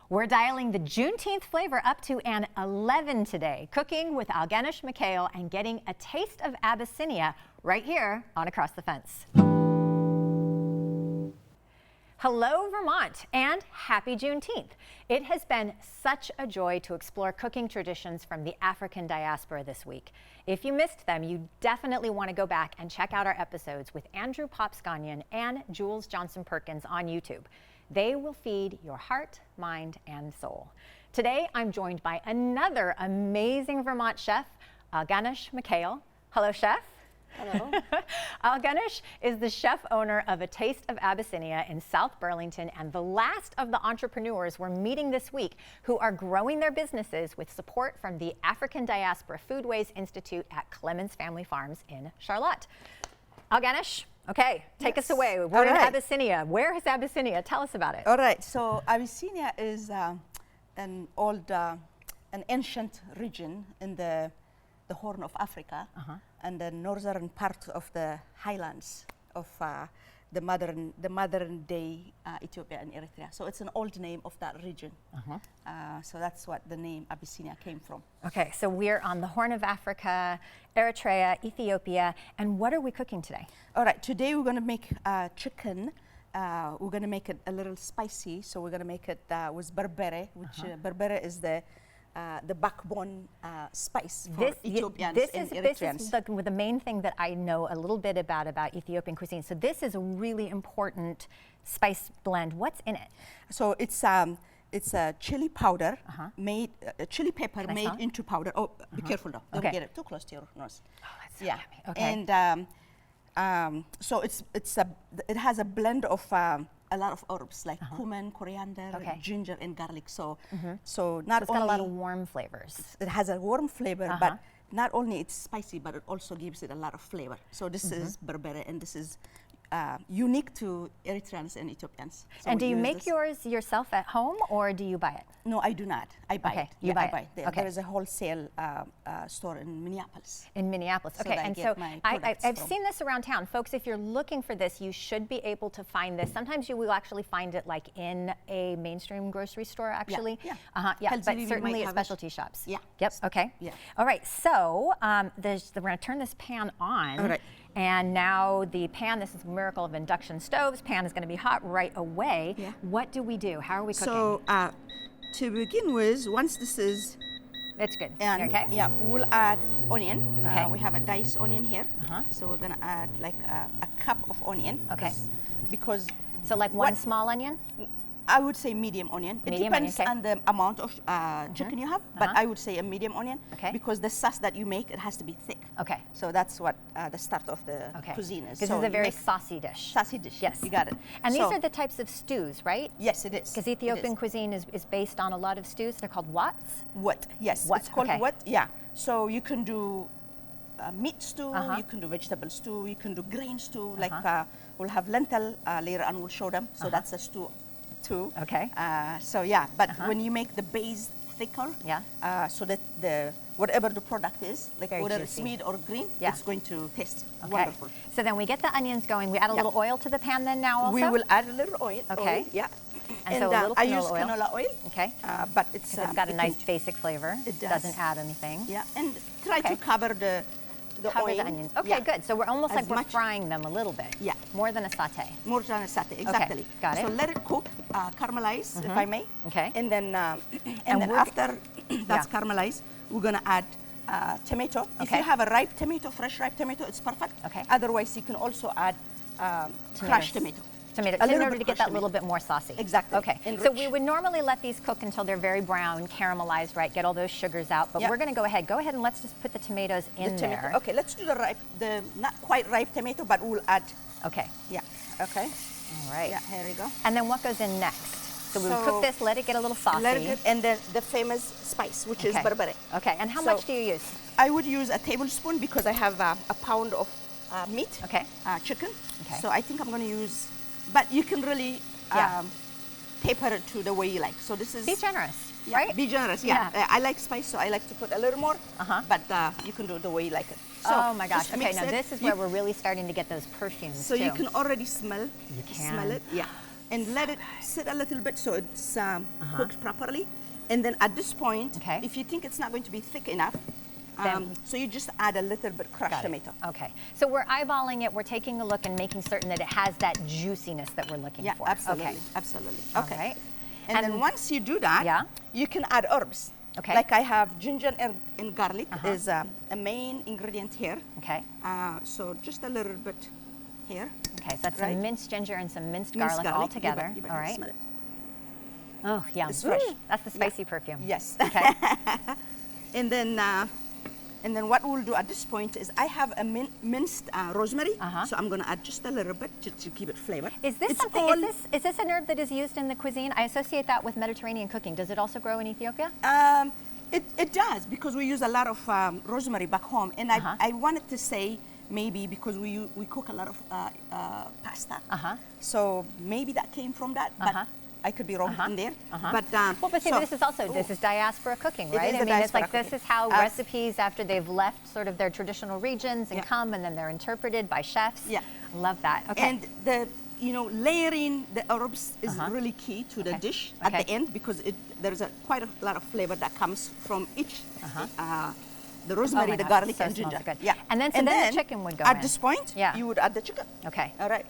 We're dialing the Juneteenth flavor up to an 11 today, cooking with Alganesh Michael and getting a taste of Abyssinia right here on Across the Fence. Hello, Vermont, and happy Juneteenth. It has been such a joy to explore cooking traditions from the African diaspora this week. If you missed them, you definitely want to go back and check out our episodes with Andrew Popsconian and Jules Johnson Perkins on YouTube. They will feed your heart, mind, and soul. Today, I'm joined by another amazing Vermont chef, Alganesh Michael. Hello, chef. Hello. Alganesh is the chef owner of A Taste of Abyssinia in South Burlington and the last of the entrepreneurs we're meeting this week who are growing their businesses with support from the African Diaspora Foodways Institute at Clemens Family Farms in Charlotte. Alganesh, okay, take us away. We're in Abyssinia. Where is Abyssinia? Tell us about it. All right, so Abyssinia is an ancient region in the Horn of Africa and the northern part of the highlands of the modern day Ethiopia and Eritrea. So it's an old name of that region. So that's what the name Abyssinia came from. Okay, so we're on the Horn of Africa, Eritrea, Ethiopia, and what are we cooking today? All right, today we're going to make chicken. We're going to make it a little spicy, so we're going to make it with berbere, which berbere is the backbone spice for Ethiopians and Eritreans. This is the main thing that I know a little bit about Ethiopian cuisine. So this is a really important spice blend. What's in it? So it's a chili powder made, chili pepper made into powder. Oh, be careful though! Don't get it too close to your nose. Oh, that's so yummy. Okay. And so it has a blend of a lot of herbs like cumin, coriander, ginger, and garlic. So, so not it's only got a lot of warm flavors. It has a warm flavor, but not only it's spicy, but it also gives it a lot of flavor. So this is berbere, and this is unique to Eritreans and Ethiopians. So and do you make yours yourself at home, or do you buy it? No, I do not. I buy it. You buy it. There is a wholesale store in Minneapolis. In Minneapolis, okay. And so I've seen this around town. Folks, if you're looking for this, you should be able to find this. Sometimes you will actually find it like in a mainstream grocery store, actually. But certainly at specialty shops. Yeah. Yep, okay. Yeah. All right, so we're going to turn this pan on. All right. And now the pan, this is a miracle of induction stoves, pan is going to be hot right away. Yeah. What do we do? How are we cooking? So to begin with, once this is... It's good. And yeah, we'll add onion. We have a diced onion here. So we're going to add like a cup of onion. Okay. Because... So like one small onion? I would say medium onion. It depends on the amount of chicken you have, but I would say a medium onion because the sauce that you make, it has to be thick. Okay. So that's what the start of the cuisine is. This is a very saucy dish. Saucy dish. Yes. You got it. And these are the types of stews, right? Yes, it is. Because Ethiopian cuisine is based on a lot of stews. They're called wats? Wat, yes. It's called wat, yeah. So you can do meat stew, you can do vegetable stew, you can do grain stew. Like we'll have lentil later on, we'll show them. So that's a stew too. Okay. So yeah, but when you make the base thicker, so that whatever the product is, like whether it's meat or green, it's going to taste wonderful. So then we get the onions going. We add a little oil to the pan then now also? We will add a little oil. Okay. Yeah. And so a little I use canola oil. Okay. But it's got a nice basic flavor. It doesn't add anything. Yeah. And try to cover the oil. The onions. Okay, good. So we're almost like we're frying them a little bit. Yeah. More than a saute. More than a saute, exactly. Okay, got it. So let it cook, caramelize, if I may. Okay. And then, after that's caramelized, we're gonna add tomato. If you have a ripe tomato, fresh ripe tomato, it's perfect. Okay. Otherwise, you can also add crushed tomato. In order to get that little bit more saucy. Exactly. Okay. So we would normally let these cook until they're very brown, caramelized, right? Get all those sugars out. But we're going to go ahead. Go ahead and let's just put the tomatoes in there. Okay. Let's do the not quite ripe tomato, but we'll add. Okay. Yeah. Okay. All right. Yeah. Here we go. And then what goes in next? So we cook this, let it get a little saucy. Let it get, and then the famous spice, which is berbere. Okay. And how much do you use? I would use a tablespoon because I have a pound of meat. Okay. Chicken. Okay. So I think I'm going to use. But you can really taper it to the way you like. So this is... Be generous, right? Be generous, yeah. I like spice, so I like to put a little more. But you can do it the way you like it. So oh my gosh, okay, now this is where we're really starting to get those perfumes So you can already smell it. Yeah. and let it sit a little bit so it's cooked properly. And then at this point, if you think it's not going to be thick enough, so you just add a little bit crushed tomato. Okay, so we're eyeballing it, we're taking a look and making certain that it has that juiciness that we're looking for. Yeah, absolutely, okay. absolutely. All Okay. right. And then once you do that, you can add herbs. Okay. Like I have ginger and garlic is a main ingredient here. Okay. So just a little bit here. Okay, so that's some minced ginger and some minced garlic all together. You all right. smell it. Oh, yeah. It's fresh. That's the spicy perfume. Yes. Okay. And then what we'll do at this point is I have a minced rosemary, so I'm going to add just a little bit just to keep it flavored. Is this is this an herb that is used in the cuisine? I associate that with Mediterranean cooking. Does it also grow in Ethiopia? It does, because we use a lot of rosemary back home, and I wanted to say maybe because we cook a lot of pasta, so maybe that came from that, but I could be wrong in there. But well, see, this is also this is diaspora cooking, right? I mean, it's like this is how recipes after they've left sort of their traditional regions and come, and then they're interpreted by chefs. Yeah, I love that. Okay, and layering the herbs is really key to the dish at the end, because there's quite a lot of flavor that comes from each. The rosemary, the garlic, and ginger. Good. Yeah, and then the chicken would go at in. this point. You would add the chicken. Okay. All right.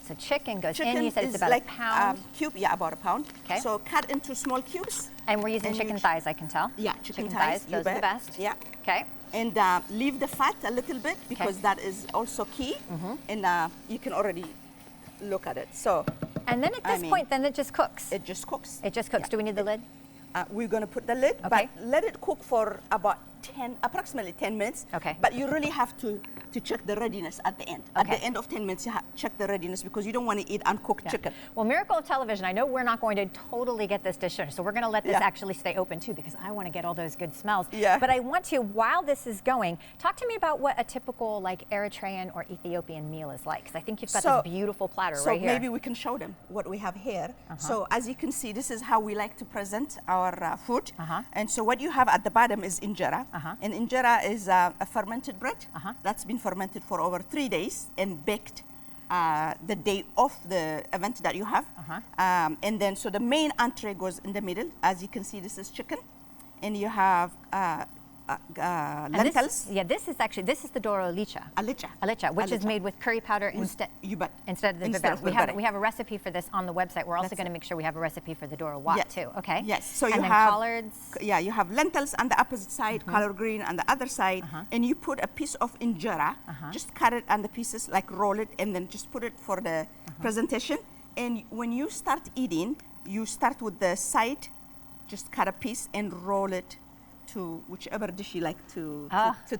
So chicken goes chicken in. You said it's about like, a pound. Cube, about a pound. Okay. So cut into small cubes. And we're using chicken thighs, I can tell. Yeah, chicken thighs. Those are the best. Yeah. Okay. And leave the fat a little bit, because that is also key. And you can already look at it. So. And then at this point, then it just cooks. It just cooks. It just cooks. Do we need the lid? We're going to put the lid, but let it cook for about approximately 10 minutes. Okay. But you really have to check the readiness at the end. At the end of 10 minutes, you check the readiness, because you don't want to eat uncooked chicken. Well, miracle of television, I know we're not going to totally get this dish, so we're going to let this actually stay open too, because I want to get all those good smells. Yeah. But I want to, while this is going, talk to me about what a typical like Eritrean or Ethiopian meal is like, because I think you've got this beautiful platter right here. So maybe we can show them what we have here. So as you can see, this is how we like to present our food. And so what you have at the bottom is injera. And injera is a fermented bread that's been fermented for over 3 days and baked the day of the event that you have. And then so the main entree goes in the middle. As you can see, this is chicken, and you have lentils. This is the doro licha. Alicha, which is made with curry powder instead of the biber. We have a recipe for this on the website. We're also going to make sure we have a recipe for the doro wat too. Okay. Yes. So and you then have collards. Yeah, you have lentils on the opposite side, collard green on the other side, and you put a piece of injera. Just cut it on the pieces, like roll it, and then just put it for the presentation. And when you start eating, you start with the side. Just cut a piece and roll it to whichever dish you like to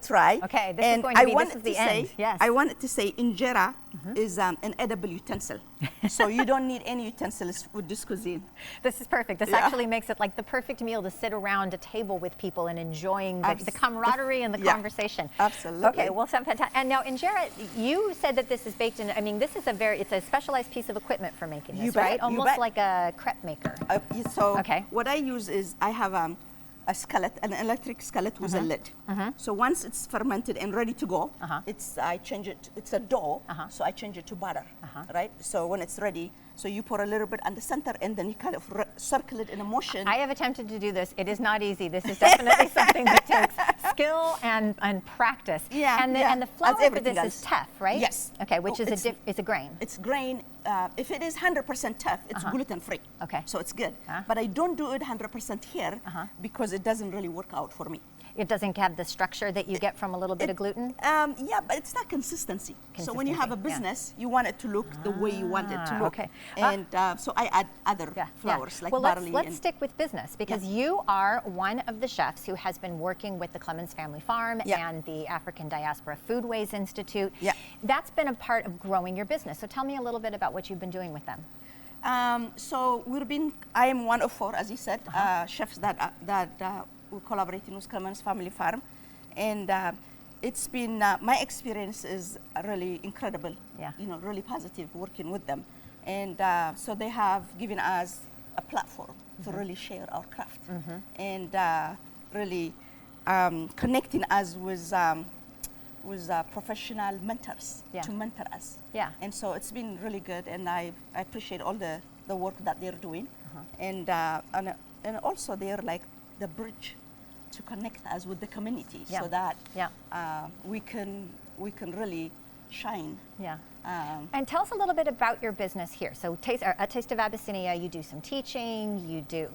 try. Okay, this is going to be the end. Yes. I wanted to say injera is an edible utensil. So you don't need any utensils with this cuisine. This is perfect. This actually makes it like the perfect meal to sit around a table with people and enjoying the camaraderie and the conversation. Absolutely. Okay, well, fantastic. And now injera, you said that this is baked in, I mean, this is it's a specialized piece of equipment for making this, right? Almost like a crepe maker. So what I use is I have a skillet, an electric skillet with a lid. So once it's fermented and ready to go, I change it. It's a dough, so I change it to butter, right? So when it's ready, so you pour a little bit on the center, and then you kind of circle it in a motion. I have attempted to do this. It is not easy. This is definitely something that takes skill and practice. Yeah, and the flour for this is teff, right? Yes. Okay, which is it's a grain. It's grain. If it is 100% teff, it's gluten free. Okay. So it's good. But I don't do it 100% here because it doesn't really work out for me. It doesn't have the structure that you get from a little bit of gluten? Yeah, but it's not consistency. So when you have a business, you want it to look the way you want it to look. Okay. And so I add other flours like barley. Well, let's stick with business, because you are one of the chefs who has been working with the Clemens Family Farm and the African Diaspora Foodways Institute. That's been a part of growing your business. So tell me a little bit about what you've been doing with them. So I am one of 4, as you said, chefs that we're collaborating with Clemens Family Farm, and it's been my experience is really incredible. Really positive working with them, and so they have given us a platform to really share our craft and really connecting us with professional mentors to mentor us. And so it's been really good, and I appreciate all the the work that they're doing, and also they're like the bridge to connect us with the community, so that we can really shine. Yeah. And tell us a little bit about your business here. So, A Taste of Abyssinia, you do some teaching. You do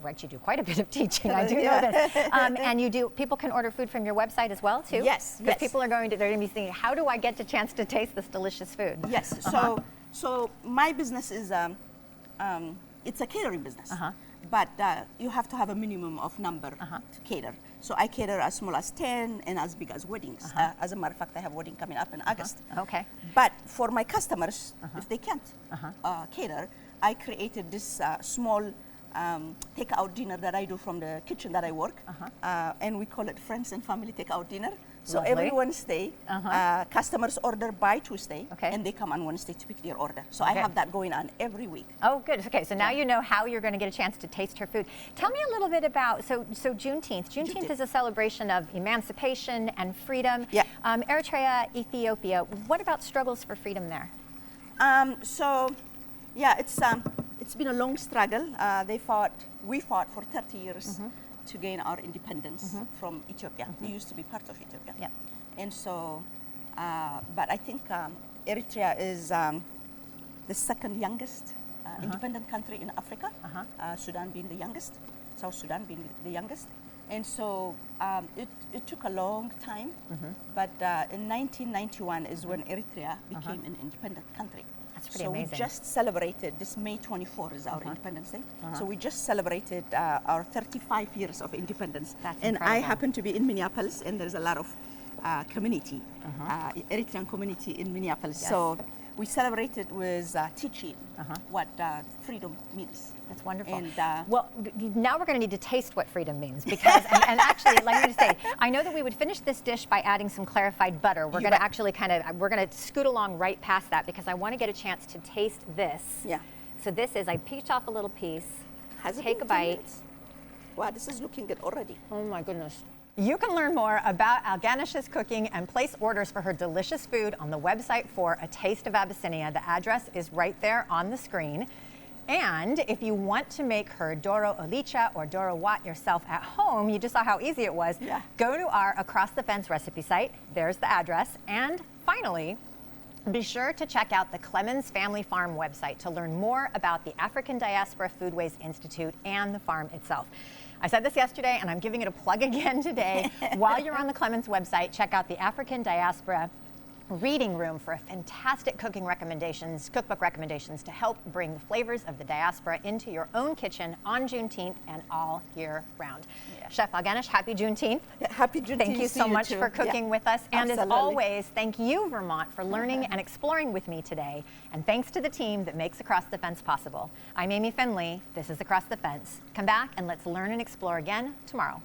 quite a bit of teaching. I do know this. And people can order food from your website as well, too. Yes. Because people are they're going to be thinking, how do I get the chance to taste this delicious food? Yes. So my business is it's a catering business, but you have to have a minimum of number to cater. So I cater as small as 10 and as big as weddings. As a matter of fact, I have a wedding coming up in August. Okay. But for my customers, if they can't cater, I created this small takeout dinner that I do from the kitchen that I work, and we call it Friends and Family Takeout Dinner. So Lovely. every Wednesday, customers order by Tuesday, and they come on Wednesday to pick their order. So I have that going on every week. Oh, good. Okay, so now you know how you're going to get a chance to taste her food. Tell me a little bit about, so Juneteenth. Juneteenth is a celebration of emancipation and freedom. Yeah. Eritrea, Ethiopia, what about struggles for freedom there? It's been a long struggle. We fought for 30 years to gain our independence from Ethiopia. We used to be part of Ethiopia. Yeah. And so, but I think Eritrea is the second youngest independent country in Africa, Sudan being the youngest, South Sudan being the youngest. And so it took a long time, but in 1991 is when Eritrea became an independent country. That's pretty amazing. So we just celebrated, this May 24 is our Independence Day. So we just celebrated our 35 years of independence. That's and incredible. I happen to be in Minneapolis, and there's a lot of community, Eritrean community in Minneapolis. Yes. So we celebrated with teaching what freedom means. That's wonderful. And, well, now we're going to need to taste what freedom means, because, and actually, let me just say, I know that we would finish this dish by adding some clarified butter. We're going to actually we're going to scoot along right past that, because I want to get a chance to taste this. Yeah. So this is, I peeled off a little piece, Has it take been a 10 bite. minutes? Wow, this is looking good already. Oh my goodness. You can learn more about Alganesh's cooking and place orders for her delicious food on the website for A Taste of Abyssinia. The address is right there on the screen. And if you want to make her Doro Olicha or Doro Wat yourself at home, you just saw how easy it was. Yeah. Go to our Across the Fence recipe site. There's the address. And finally, be sure to check out the Clemens Family Farm website to learn more about the African Diaspora Foodways Institute and the farm itself. I said this yesterday, and I'm giving it a plug again today. While you're on the Clemens website, check out the African Diaspora Reading Room for fantastic cooking recommendations, cookbook recommendations to help bring the flavors of the diaspora into your own kitchen on Juneteenth and all year round. Yeah. Chef Alganesh, happy Juneteenth. Yeah, happy Juneteenth. Thank you so much for cooking with us. And Absolutely. as always, thank you, Vermont, for learning and exploring with me today. And thanks to the team that makes Across the Fence possible. I'm Amy Finley. This is Across the Fence. Come back and let's learn and explore again tomorrow.